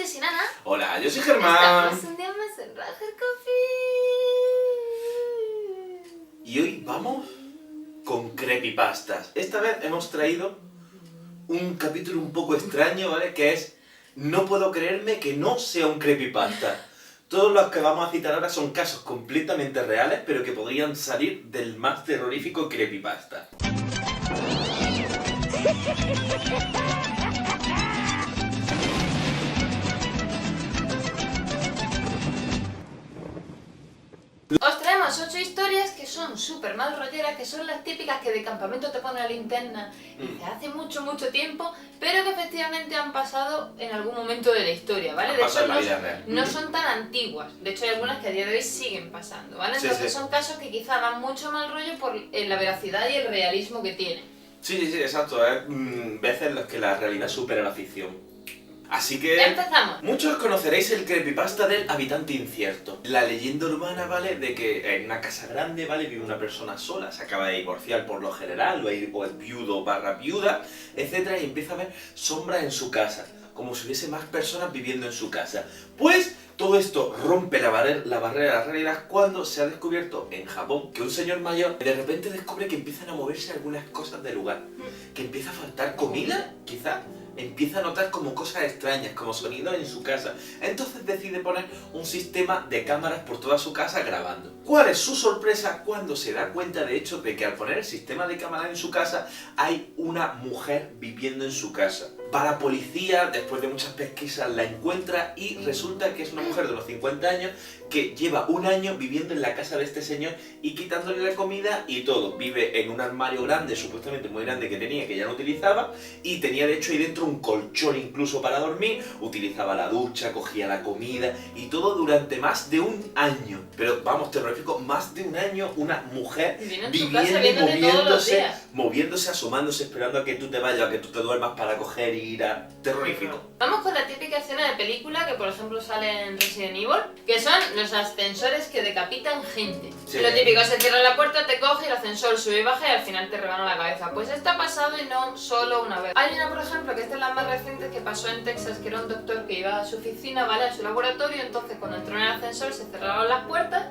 soy Nana. Hola, yo soy Germán. Estamos un día más en Rager Coffee. Y hoy vamos con creepypastas. Esta vez hemos traído un capítulo un poco extraño, ¿vale? Que es no puedo creerme que no sea un creepypasta. Todos los que vamos a citar ahora son casos completamente reales, pero que podrían salir del más terrorífico creepypasta. Os traemos 8 historias que son súper mal rolleras, que son las típicas que de campamento te ponen la linterna y te hace mucho tiempo, pero que efectivamente han pasado en algún momento de la historia, ¿vale? De hecho, no son tan antiguas. De hecho, hay algunas que a día de hoy siguen pasando, ¿vale? Entonces son casos que quizá dan mucho mal rollo por la veracidad y el realismo que tienen. Sí, exacto. Veces en los que la realidad supera la ficción. Así que... ¡empezamos! Muchos conoceréis el creepypasta del habitante incierto. La leyenda urbana, ¿vale? De que en una casa grande, ¿vale? Vive una persona sola, se acaba de divorciar por lo general, o es viudo barra viuda, etc. Y empieza a ver sombras en su casa, como si hubiese más personas viviendo en su casa. Pues todo esto rompe la barrera de la realidad cuando se ha descubierto en Japón que un señor mayor de repente descubre que empiezan a moverse algunas cosas del lugar. Que empieza a faltar comida, quizá. Empieza a notar como cosas extrañas, como sonidos en su casa. Entonces decide poner un sistema de cámaras por toda su casa grabando. ¿Cuál es su sorpresa cuando se da cuenta de hecho de que al poner el sistema de cámaras en su casa hay una mujer viviendo en su casa? Va la policía, después de muchas pesquisas la encuentra y resulta que es una mujer de unos 50 años que lleva un año viviendo en la casa de este señor y quitándole la comida y todo. Vive en un armario grande, supuestamente muy grande, que tenía, que ya no utilizaba, y tenía de hecho ahí dentro un colchón incluso para dormir, utilizaba la ducha, cogía la comida y todo durante más de un año. Pero vamos, terrorífico, más de un año una mujer viviendo y moviéndose, asomándose, esperando a que tú te vayas, a que tú te duermas para coger y ir a... terrorífico. Vamos con la típica escena de película que por ejemplo sale en Resident Evil, que son los ascensores que decapitan gente. Sí. Lo típico, se cierra la puerta, te coge, el ascensor sube y baja y al final te rebana la cabeza. Pues esto ha pasado y no solo una vez. Hay una, por ejemplo, que esta es la más reciente, que pasó en Texas, que era un doctor que iba a su oficina, ¿vale? A su laboratorio, entonces cuando entró en el ascensor se cerraron las puertas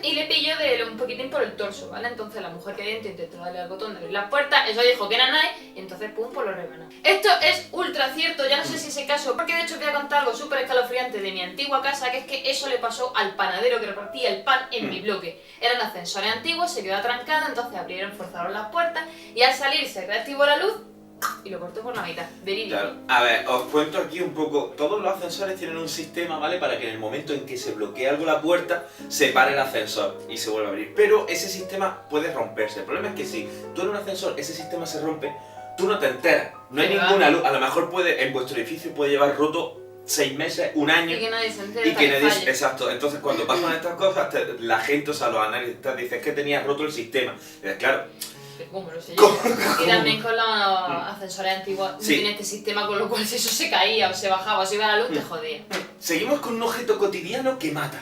y le pilló de un poquitín por el torso, ¿vale? Entonces la mujer que dentro intentó darle al botón de abrir las puertas, eso dijo que era nadie y entonces pum, pues lo rebanó. Esto es ultra cierto, ya no sé si ese caso, porque de hecho voy a contar algo súper escalofriante de mi antigua casa, que es que eso le pasó al panadero que repartía el pan en mi bloque. Eran ascensores antiguos, se quedó atrancado, entonces abrieron, forzaron las puertas y al salir se reactivó la luz y lo cortó por la mitad, verídico. Claro. A ver, os cuento aquí un poco. Todos los ascensores tienen un sistema, ¿vale? Para que en el momento en que se bloquee algo la puerta, se pare el ascensor y se vuelva a abrir. Pero ese sistema puede romperse. El problema es que si tú en un ascensor ese sistema se rompe, tú no te enteras. No hay ninguna luz. A lo mejor en vuestro edificio puede llevar roto 6 meses, un año. Y que nadie se entere. Exacto. Entonces cuando pasan estas cosas, la gente, o sea, los analistas dicen que tenías roto el sistema. Y dices, claro. ¿Cómo lo sé yo? Y también con los ascensores antiguos no tiene este sistema, con lo cual si eso se caía o se bajaba o se iba a la luz, te jodía. Seguimos con un objeto cotidiano que mata.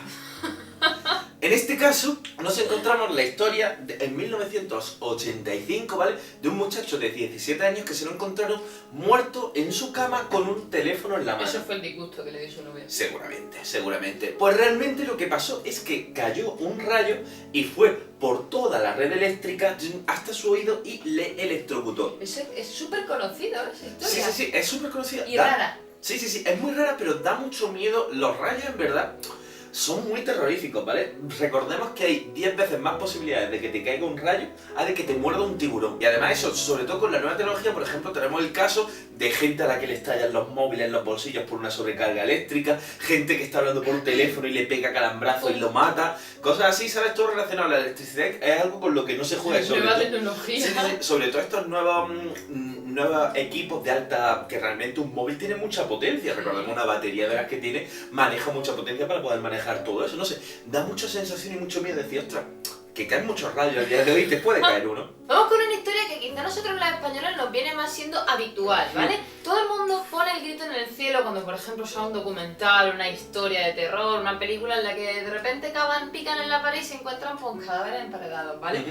En este caso, nos encontramos la historia en 1985, ¿vale? De un muchacho de 17 años que se lo encontraron muerto en su cama con un teléfono en la mano. Eso fue el disgusto que le dio su novia. Seguramente. Pues realmente lo que pasó es que cayó un rayo y fue por toda la red eléctrica hasta su oído y le electrocutó. Es súper conocido esa historia. Sí, es súper conocida. Y rara. Sí, es muy rara, pero da mucho miedo. Los rayos, en verdad, son muy terroríficos, ¿vale? Recordemos que hay 10 veces más posibilidades de que te caiga un rayo a de que te muerda un tiburón. Y además eso, sobre todo con la nueva tecnología, por ejemplo, tenemos el caso de gente a la que le estallan los móviles en los bolsillos por una sobrecarga eléctrica, gente que está hablando por un teléfono y le pega calambrazo y lo mata, cosas así, ¿sabes? Todo relacionado a la electricidad es algo con lo que no se juega. Nueva tecnología. Sí, sobre todo estos nuevos equipos de alta, que realmente un móvil tiene mucha potencia. Recordemos, una batería de las que tiene maneja mucha potencia para poder manejar todo eso. No sé, da mucha sensación y mucho miedo decir, ostras, que caen muchos rayos al día de hoy, te puede caer uno. Vamos con una historia que quizá a nosotros los españoles nos viene más siendo habitual, ¿vale? Todo el mundo pone el grito en el cielo cuando, por ejemplo, sea un documental, una historia de terror, una película en la que de repente pican en la pared y se encuentran con cadáveres emparedados, ¿vale?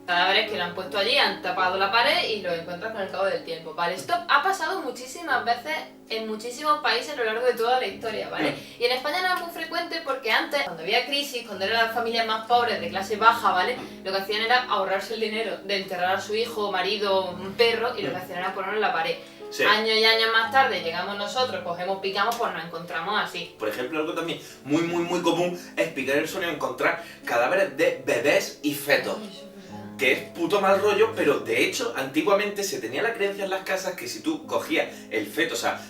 Cadáveres que lo han puesto allí, han tapado la pared y los encuentras con el cabo del tiempo, ¿vale? Esto ha pasado muchísimas veces en muchísimos países a lo largo de toda la historia, ¿vale? Y en España no era muy frecuente porque antes, cuando había crisis, cuando eran las familias más pobres, de clase baja, ¿vale? Lo que hacían era ahorrarse el dinero de enterrar a su hijo, marido, un perro, y lo que hacían era ponerlo en la pared. Sí. Años y años más tarde llegamos nosotros, cogemos, picamos, pues nos encontramos así. Por ejemplo, algo también muy común es picar el sueño, encontrar cadáveres de bebés y fetos. Ay, eso es verdad. Que es puto mal rollo, pero de hecho, antiguamente se tenía la creencia en las casas que si tú cogías el feto, o sea,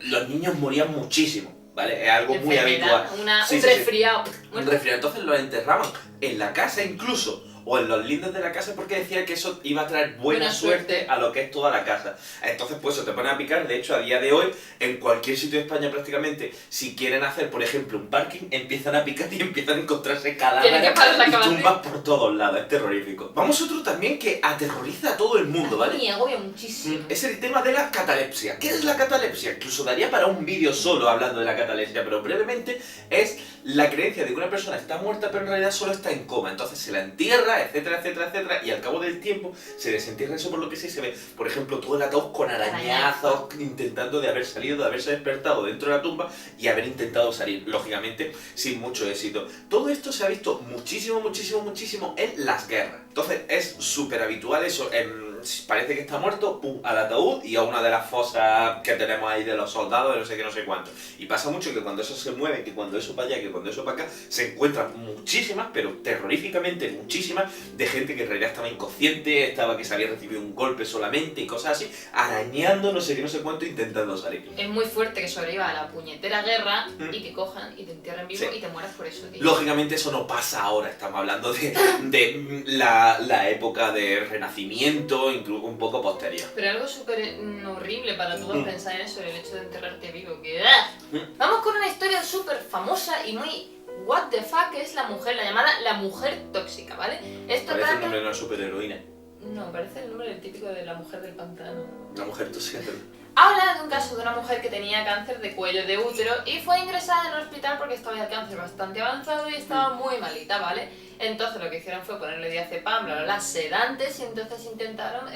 los niños morían muchísimo, ¿vale? Es algo muy Enfermedad, habitual. un resfriado. Un resfriado. Entonces los enterraban en la casa incluso, o en los lindes de la casa, porque decía que eso iba a traer buena suerte a lo que es toda la casa. Entonces, pues eso te pone a picar. De hecho, a día de hoy, en cualquier sitio de España prácticamente, si quieren hacer, por ejemplo, un parking, empiezan a picar y empiezan a encontrarse cadáveres y tumbas por todos lados. Es terrorífico. Vamos a otro también que aterroriza a todo el mundo, ¿vale? Y agobia muchísimo. Es el tema de la catalepsia. ¿Qué es la catalepsia? Incluso daría para un vídeo solo hablando de la catalepsia, pero brevemente es la creencia de que una persona está muerta pero en realidad solo está en coma. Entonces se la entierra, etcétera, etcétera, etcétera, y al cabo del tiempo se desentierra eso, por lo que sí se ve, por ejemplo, todo el ataúd con arañazos, intentando de haber salido, de haberse despertado dentro de la tumba y haber intentado salir, lógicamente sin mucho éxito. Todo esto se ha visto muchísimo en las guerras. Entonces es súper habitual eso. Parece que está muerto, pum, al ataúd y a una de las fosas que tenemos ahí de los soldados, de no sé qué, no sé cuánto. Y pasa mucho que cuando eso se mueve, que cuando eso para allá, que cuando eso para acá, se encuentran muchísimas, pero terroríficamente muchísimas, de gente que en realidad estaba inconsciente, que se había recibido un golpe solamente y cosas así, arañando no sé qué, no sé cuánto, intentando salir. Es muy fuerte que sobreviva a la puñetera guerra y que cojan y te entierren vivo Sí. y te mueras por eso, tío. Lógicamente eso no pasa ahora, estamos hablando de la época del Renacimiento, incluso un poco posterior. Pero algo súper horrible para todos pensar en eso, el hecho de enterrarte vivo. Que... ¡ah! Vamos con una historia súper famosa y muy what the fuck, que es la mujer, la llamada la mujer tóxica, ¿vale? Esto Parece el trata... nombre de una superheroína. No, parece el nombre del típico de la mujer del pantano. La mujer tóxica. Habla de un caso de una mujer que tenía cáncer de cuello de útero y fue ingresada en el hospital porque estaba ya cáncer bastante avanzado y estaba muy malita, ¿vale? Entonces lo que hicieron fue ponerle diazepam, bla, bla, bla, sedantes, y entonces intentaron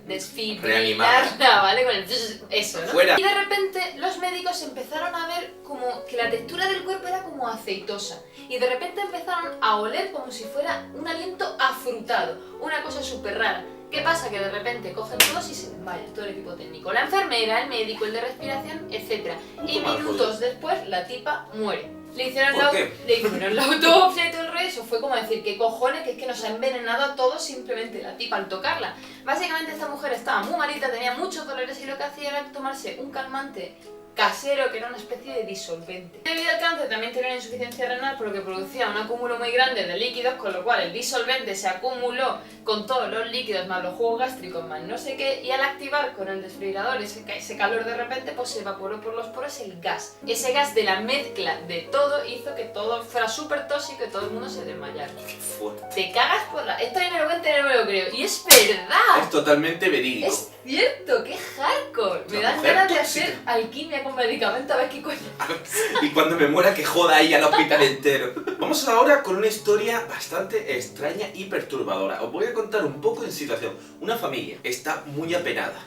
desfibrilarla, ¿vale? Con el eso, ¿no? ¡Fuera! Y de repente los médicos empezaron a ver como que la textura del cuerpo era como aceitosa y de repente empezaron a oler como si fuera un aliento afrutado, una cosa súper rara. ¿Qué pasa? Que de repente cogen todos y se desmayan, todo el equipo técnico, la enfermera, el médico, el de respiración, etc. Y minutos después la tipa muere. Le hicieron la autopsia y todo el rollo. Eso fue como decir, ¿qué cojones? Que es que nos ha envenenado a todos simplemente la tipa al tocarla. Básicamente esta mujer estaba muy malita, tenía muchos dolores y lo que hacía era tomarse un calmante casero que era una especie de disolvente. Debido al cáncer también tenía una insuficiencia renal por lo que producía un acúmulo muy grande de líquidos, con lo cual el disolvente se acumuló con todos los líquidos más los jugos gástricos más no sé qué, y al activar con el desfibrilador ese calor de repente pues se evaporó por los poros el gas. Ese gas de la mezcla de todo hizo que todo fuera súper tóxico y todo el mundo se desmayara. ¡Qué fuerte! Te cagas por la... Esto a mí me lo cuento y no me lo creo. Y es verdad. Es totalmente verídico. Es cierto, qué hardcore. Me La dan mujer ganas de tóxica. hacer alquimia con medicamentos a ver qué coño. Y cuando me muera que joda ahí al hospital entero. Vamos ahora con una historia bastante extraña y perturbadora. Os voy a contar un poco en situación. Una familia está muy apenada.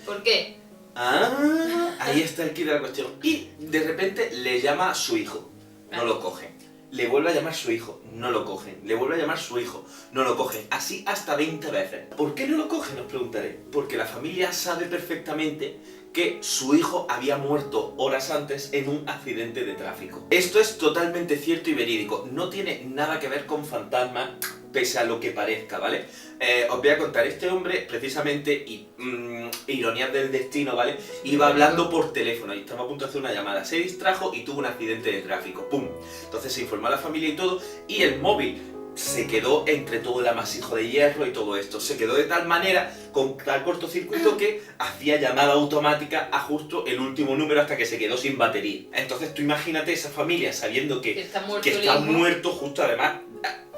¿Por qué? Ahí está el kit de la cuestión. Y de repente le llama a su hijo. No lo cogen. Le vuelve a llamar su hijo, no lo cogen. Le vuelve a llamar su hijo, no lo cogen. Así hasta 20 veces. ¿Por qué no lo cogen? Os preguntaré. Porque la familia sabe perfectamente que su hijo había muerto horas antes en un accidente de tráfico. Esto es totalmente cierto y verídico. No tiene nada que ver con fantasmas, pese a lo que parezca, ¿vale? Os voy a contar, este hombre, precisamente, y ironías del destino, ¿vale? Iba hablando por teléfono y estaba a punto de hacer una llamada. Se distrajo y tuvo un accidente de tráfico. ¡Pum! Entonces se informó a la familia y todo, y el móvil se quedó entre todo el amasijo de hierro y todo esto. Se quedó de tal manera, con tal cortocircuito, que hacía llamada automática a justo el último número hasta que se quedó sin batería. Entonces tú imagínate esa familia sabiendo que está muerto justo, además,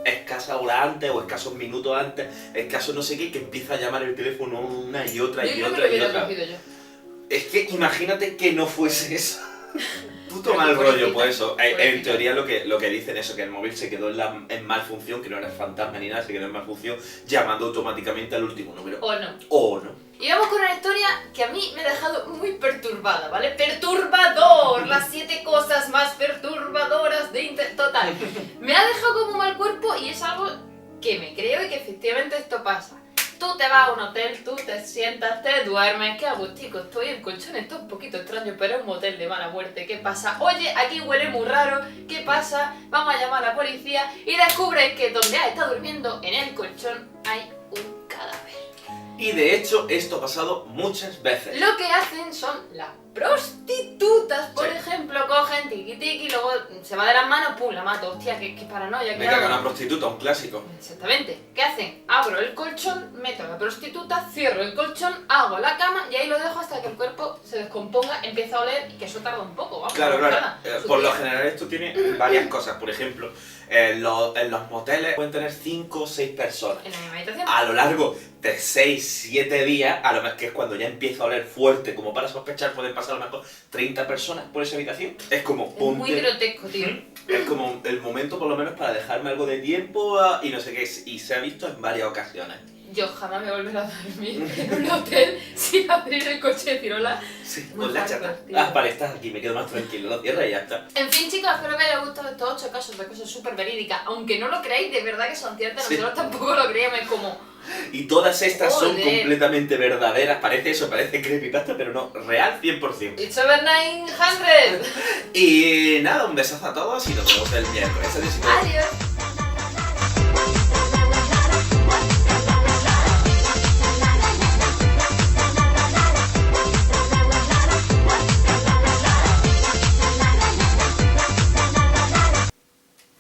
escasa hora antes o escasos minutos antes, escaso no sé qué, que empieza a llamar el teléfono una y otra y otra y otra. Es que imagínate que no fuese eso. Puto mal rollo, pues eso. En Pobrecita. teoría lo que dicen eso, que el móvil se quedó en mal función, que no era fantasma ni nada, se quedó en mal función, llamando automáticamente al último número. ¿O no? O no. Y vamos con una historia que a mí me ha dejado muy perturbada, ¿vale? ¡Perturbador! Las 7 cosas más perturbadoras de internet. Total. Me ha dejado como mal cuerpo y es algo que me creo y que efectivamente esto pasa. Tú te vas a un hotel, tú te sientas, te duermes, qué agustico estoy, el colchón está un poquito extraño, pero es un motel de mala muerte, ¿qué pasa? Oye, aquí huele muy raro, ¿qué pasa? Vamos a llamar a la policía y descubres que donde has estado durmiendo, en el colchón, hay un cadáver. Y de hecho, esto ha pasado muchas veces. Lo que hacen son las prostitutas, por Sí. ejemplo, cogen tiki tiki, luego se va de las manos, pum, la mato, hostia, qué paranoia, Me qué cago en hago. una prostituta, un clásico. Exactamente. ¿Qué hacen? Abro el colchón, meto a la prostituta, cierro el colchón, hago la cama y ahí lo dejo hasta que el cuerpo se descomponga, empieza a oler y que eso tarda un poco, vamos. Claro, no claro. tarda su Por lo día. general esto tiene varias cosas. Por ejemplo, en los moteles pueden tener 5 o 6 personas. En la misma habitación. A lo largo de 6-7 días, a lo mejor, que es cuando ya empieza a oler fuerte, como para sospechar, pueden pasar a lo mejor 30 personas por esa habitación. Es como, Es muy grotesco, tío. es como el momento por lo menos para dejarme algo de tiempo y no sé qué, y se ha visto en varias ocasiones. Yo jamás me volveré a dormir en un hotel sin abrir el coche de cirola. Sí, Muy con la hardcore, chata. tío. Ah, vale, estás aquí, me quedo más tranquilo, lo cierras y ya está. En fin, chicos, espero que os haya gustado estos 8 casos de cosas súper verídicas. Aunque no lo creáis, de verdad que son ciertas, Sí. nosotros tampoco lo creíamos. Es como, Y todas estas son Joder. completamente verdaderas, parece eso, parece creepypasta, pero no, real 100%. it's over 900. Y nada, un besazo a todos y nos vemos el miércoles. Adiós. Adiós.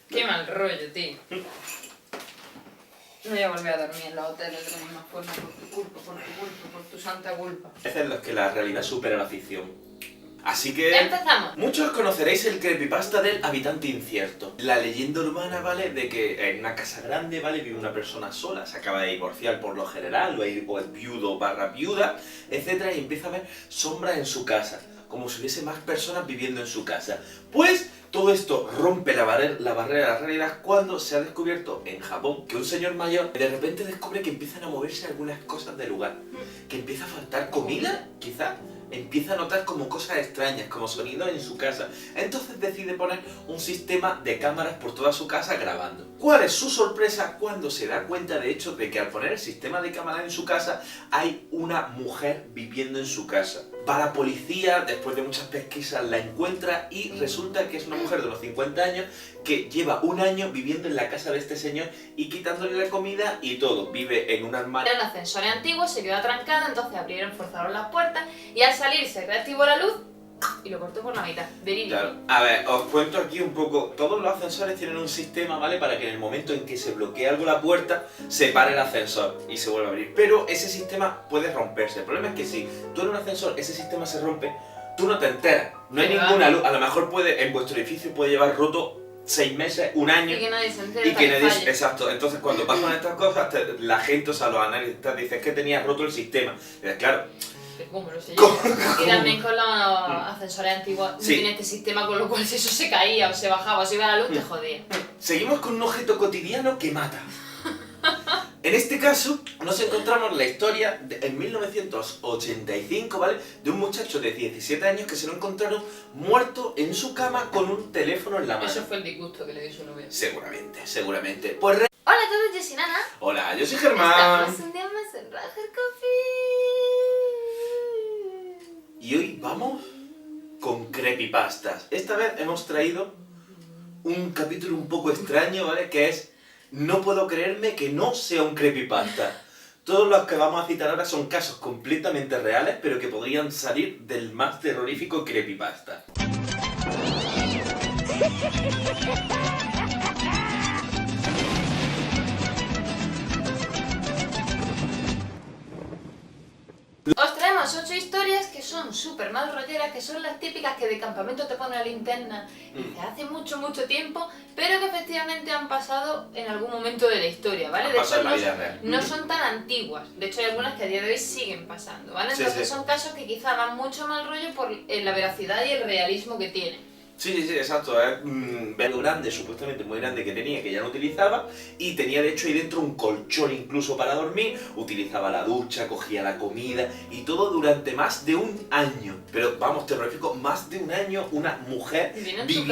Qué mal rollo, tío. No voy a volver a dormir en los hoteles de la misma forma por tu culpa, por tu santa culpa. Es en los que la realidad supera la ficción. Así que... Empezamos. Muchos conoceréis el creepypasta del habitante incierto. La leyenda urbana, ¿vale? De que en una casa grande, ¿vale? Vive una persona sola, se acaba de divorciar por lo general, o es viudo barra viuda, etc. Y empieza a ver sombras en su casa, como si hubiese más personas viviendo en su casa. Pues todo esto rompe la barrera de la realidad cuando se ha descubierto en Japón que un señor mayor de repente descubre que empiezan a moverse algunas cosas del lugar. Que empieza a faltar comida, quizá. Empieza a notar como cosas extrañas, como sonidos en su casa. Entonces decide poner un sistema de cámaras por toda su casa grabando. ¿Cuál es su sorpresa cuando se da cuenta de hecho de que al poner el sistema de cámaras en su casa hay una mujer viviendo en su casa? Va la policía, después de muchas pesquisas la encuentra y resulta que es una mujer de unos 50 años que lleva un año viviendo en la casa de este señor y quitándole la comida y todo. Vive en un armario. Era un ascensor antiguo, se quedó atrancado, entonces abrieron, forzaron las puertas y al salir se reactivó la luz y lo cortó por la mitad. Verídico. Claro. A ver, os cuento aquí un poco. Todos los ascensores tienen un sistema, ¿vale? Para que en el momento en que se bloquee algo la puerta, se pare el ascensor y se vuelva a abrir. Pero ese sistema puede romperse. El problema es que si tú en un ascensor ese sistema se rompe, tú no te enteras. No hay Sí, ninguna luz. A lo mejor puede, en vuestro edificio puede llevar roto 6 meses, un año. Y que nadie se entere Y hasta que que nadie... falle. Exacto. Entonces cuando pasan estas cosas, la gente, o sea, los analistas dicen que tenía roto el sistema. Y dices, claro. ¿Cómo lo sé ¿Cómo? yo? Y también con los ascensores antiguos no Sí. tiene este sistema, con lo cual si eso se caía o se bajaba o se iba a la luz, te jodía. Seguimos con un objeto cotidiano que mata. En este caso, nos encontramos la historia en 1985, ¿vale? De un muchacho de 17 años que se lo encontraron muerto en su cama con un teléfono en la mano. Eso fue el disgusto que le dio su novia. Seguramente, seguramente. Pues Hola a todos, yo soy Nana. hola, yo soy Germán. Estamos un día más en Rager Coffee. Y hoy vamos con creepypastas. Esta vez hemos traído un capítulo un poco extraño, ¿vale? Que es no puedo creerme que no sea un creepypasta. Todos los que vamos a citar ahora son casos completamente reales, pero que podrían salir del más terrorífico creepypasta. Os traemos 8 historias que son súper mal rolleras, que son las típicas que de campamento te ponen la linterna y hace mucho, mucho tiempo, pero que efectivamente han pasado en algún momento de la historia, ¿vale? Han De pasado hecho, en la vida real. no son tan antiguas. De hecho, hay algunas que a día de hoy siguen pasando, ¿vale? Sí, Entonces sí. son casos que quizá dan mucho mal rollo por la veracidad y el realismo que tienen. Sí, exacto. Es un velo grande, supuestamente muy grande que tenía, que ya no utilizaba. Y tenía de hecho ahí dentro un colchón incluso para dormir. Utilizaba la ducha, cogía la comida y todo durante más de un año. Pero vamos, terrorífico, más de un año una mujer viviendo y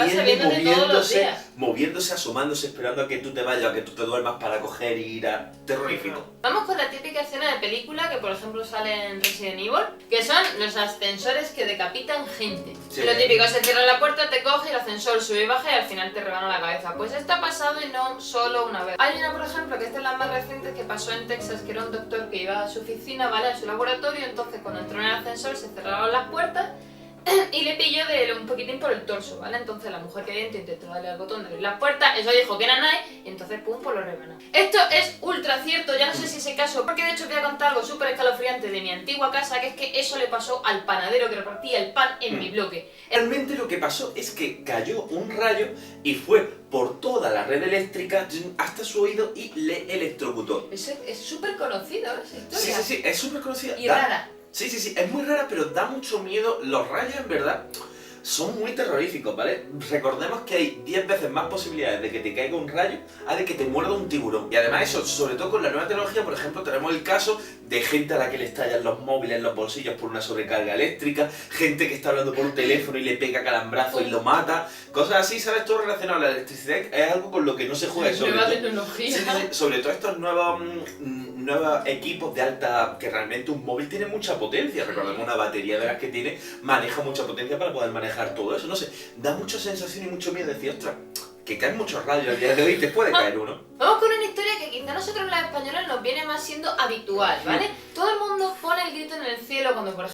moviéndose, asomándose, esperando a que tú te vayas, a que tú te duermas para coger y ir a... Terrorífico. Vamos con la típica escena de película que por ejemplo sale en Resident Evil, que son los ascensores que decapitan gente. Sí. Lo típico, se cierra la puerta, te coge, el ascensor sube y baja y al final te rebana la cabeza. Pues esto ha pasado y no solo una vez. Hay una, por ejemplo, que esta es la más reciente, que pasó en Texas, que era un doctor que iba a su oficina, ¿vale? A su laboratorio, entonces cuando entró en el ascensor se cerraron las puertas y le pilló un poquitín por el torso, ¿vale? Entonces la mujer que dentro intentó darle al botón de abrir las puertas, eso dijo que era nadie y entonces pum, pues lo rebanó. Esto es ultra cierto, ya no sé si ese caso, porque de hecho voy a contar algo súper escalofriante de mi antigua casa, que es que eso le pasó al panadero que repartía el pan en mi bloque. Realmente lo que pasó es que cayó un rayo y fue por toda la red eléctrica hasta su oído y le electrocutó. Es súper conocido esa historia. Sí, es súper conocida. Y rara. Sí, es muy rara, pero da mucho miedo. Los rayos, en verdad, son muy terroríficos, ¿vale? Recordemos que hay 10 veces más posibilidades de que te caiga un rayo a de que te muerda un tiburón. Y además eso, sobre todo con la nueva tecnología, por ejemplo, tenemos el caso de gente a la que le estallan los móviles en los bolsillos por una sobrecarga eléctrica, gente que está hablando por un teléfono y le pega calambrazo y lo mata, cosas así, ¿sabes? Todo relacionado a la electricidad es algo con lo que no se juega. Nueva tecnología. Sí, sobre todo estos nuevos equipos de alta, que realmente un móvil tiene mucha potencia. Recordemos, una batería de las que tiene maneja mucha potencia para poder manejar todo eso. No sé, da mucha sensación y mucho miedo decir, ostras, que caen muchos rayos al día de hoy, te puede caer uno. Vamos con una historia que quizá a nosotros los españoles nos viene más siendo habitual, ¿vale? Todo el mundo pone el grito en el cielo cuando, por ejemplo,